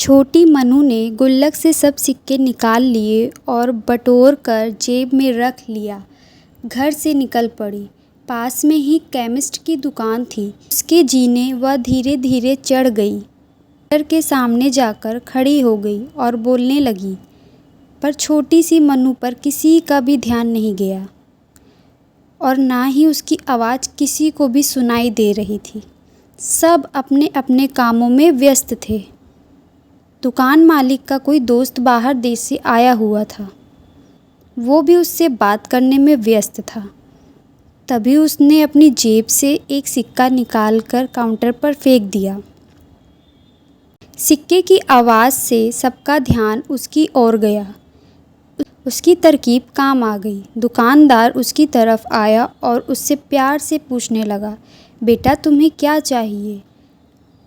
छोटी मनु ने गुल्लक से सब सिक्के निकाल लिए और बटोर कर जेब में रख लिया। घर से निकल पड़ी। पास में ही केमिस्ट की दुकान थी। उसके जीने वह धीरे धीरे चढ़ गई। डॉक्टर के सामने जाकर खड़ी हो गई और बोलने लगी, पर छोटी सी मनु पर किसी का भी ध्यान नहीं गया और ना ही उसकी आवाज़ किसी को भी सुनाई दे रही थी। सब अपने अपने कामों में व्यस्त थे। दुकान मालिक का कोई दोस्त बाहर देश से आया हुआ था। वो भी उससे बात करने में व्यस्त था। तभी उसने अपनी जेब से एक सिक्का निकालकर काउंटर पर फेंक दिया। सिक्के की आवाज़ से सबका ध्यान उसकी ओर गया। उसकी तरकीब काम आ गई। दुकानदार उसकी तरफ आया और उससे प्यार से पूछने लगा, बेटा तुम्हें क्या चाहिए?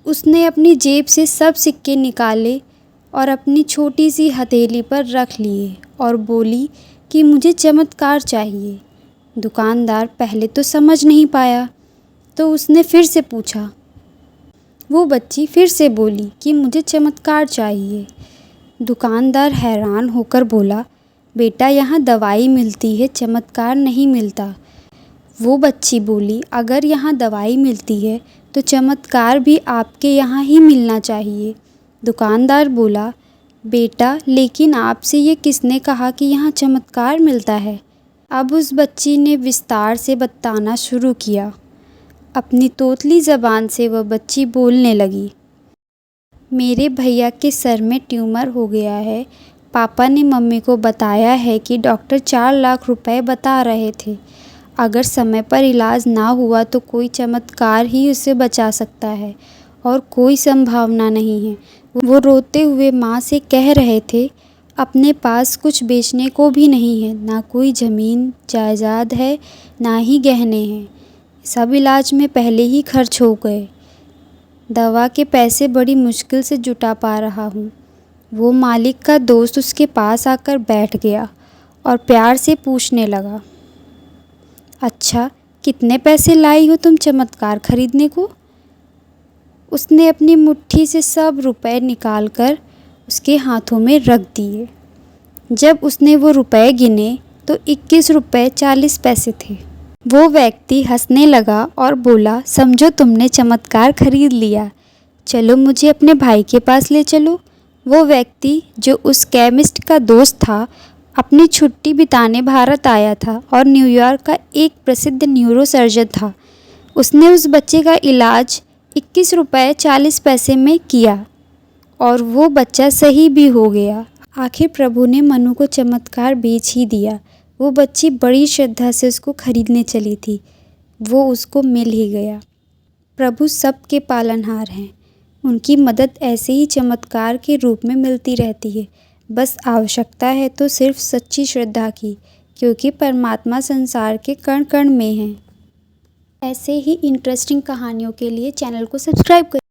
उसने अपनी जेब से सब सिक्के निकाले और अपनी छोटी सी हथेली पर रख लिए और बोली कि मुझे चमत्कार चाहिए। दुकानदार पहले तो समझ नहीं पाया, तो उसने फिर से पूछा। वो बच्ची फिर से बोली कि मुझे चमत्कार चाहिए। दुकानदार हैरान होकर बोला, बेटा यहाँ दवाई मिलती है, चमत्कार नहीं मिलता। वो बच्ची बोली, अगर यहाँ दवाई मिलती है तो चमत्कार भी आपके यहाँ ही मिलना चाहिए। दुकानदार बोला, बेटा लेकिन आपसे ये किसने कहा कि यहाँ चमत्कार मिलता है? अब उस बच्ची ने विस्तार से बताना शुरू किया। अपनी तोतली ज़बान से वह बच्ची बोलने लगी, मेरे भैया के सर में ट्यूमर हो गया है। पापा ने मम्मी को बताया है कि डॉक्टर 4 लाख रुपए बता रहे थे। अगर समय पर इलाज ना हुआ तो कोई चमत्कार ही उसे बचा सकता है और कोई संभावना नहीं है। वो रोते हुए माँ से कह रहे थे, अपने पास कुछ बेचने को भी नहीं है, ना कोई ज़मीन जायदाद है, ना ही गहने हैं। सब इलाज में पहले ही खर्च हो गए। दवा के पैसे बड़ी मुश्किल से जुटा पा रहा हूँ। वो मालिक का दोस्त उसके पास आकर बैठ गया और प्यार से पूछने लगा, अच्छा कितने पैसे लाई हो तुम चमत्कार खरीदने को? उसने अपनी मुट्ठी से सब रुपए निकालकर उसके हाथों में रख दिए। जब उसने वो रुपए गिने तो 21 रुपये 40 पैसे थे। वो व्यक्ति हंसने लगा और बोला, समझो तुमने चमत्कार खरीद लिया। चलो मुझे अपने भाई के पास ले चलो। वो व्यक्ति जो उस केमिस्ट का दोस्त था, अपनी छुट्टी बिताने भारत आया था और न्यूयॉर्क का एक प्रसिद्ध न्यूरोसर्जन था। उसने उस बच्चे का इलाज 21 रुपये 40 पैसे में किया और वो बच्चा सही भी हो गया। आखिर प्रभु ने मनु को चमत्कार बेच ही दिया। वो बच्ची बड़ी श्रद्धा से उसको खरीदने चली थी। वो उसको मिल ही गया। प्रभु सबके पालनहार हैं। उनकी मदद ऐसे ही चमत्कार के रूप में मिलती रहती है। बस आवश्यकता है तो सिर्फ सच्ची श्रद्धा की, क्योंकि परमात्मा संसार के कण कण में है। ऐसे ही इंटरेस्टिंग कहानियों के लिए चैनल को सब्सक्राइब करें।